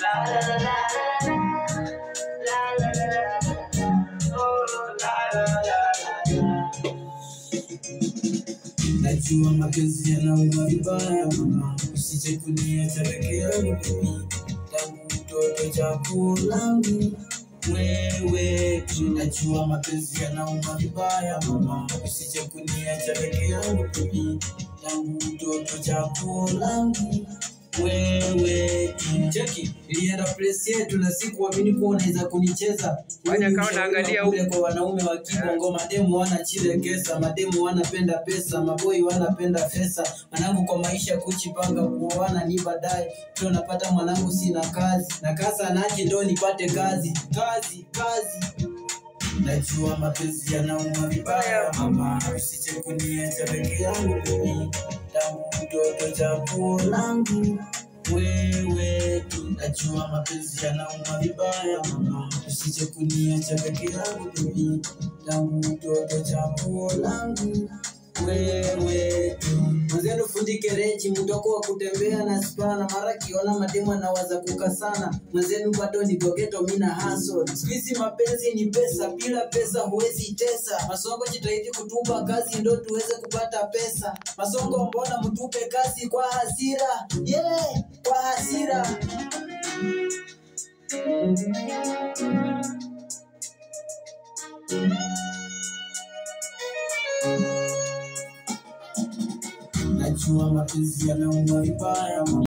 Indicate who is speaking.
Speaker 1: La la la la la la la la la. Oh la la la la. Najua mapenzi yanauma vibaya mama, usije kuniacha peke yangu mimi, tangu mtoto chaguo langu wewe tu. Najua mapenzi yanauma vibaya mama, usije kuniacha peke yangu mimi, tangu mtoto chaguo langu wewe tu. Cheki ilienda place yetu na sikuamini kuwa unaweza kunicheza.
Speaker 2: Fanya kama naangalia
Speaker 1: huko kwa wanaume wa Kibongo, mademu wanachilekesa, mademu wanapenda pesa, maboi wanapenda pesa. Mwanangu kwa maisha kuchipanga kuoana ni baadaye. Tunapata mwanangu sina kazi, na kasa naje ndo nipate kazi. Najua mapenzi yanauma vibaya mama, usije kuniacha peke yangu mimi, tangu mtoto chaguo langu wewe tu. Najua mapenzi yanauma vibaya mama, usije kuniacha peke yangu mimi, tangu mtoto chaguo langu wewe tu. Mzee fundike reji mtoko wa kutembea na spana, mara kiona mademu anawaza kukasana. Mzee bado ni gogeto mina hustle. Squeeze mapenzi ni pesa, bila pesa huwezi tesa. Masongo jitahidi kutupa kazi ndo tuweze kupata pesa. Masongo mbona mtupe kazi kwa hasira? Yeah, kwa hasira. Najua mapenzi yanauma vibaya mama.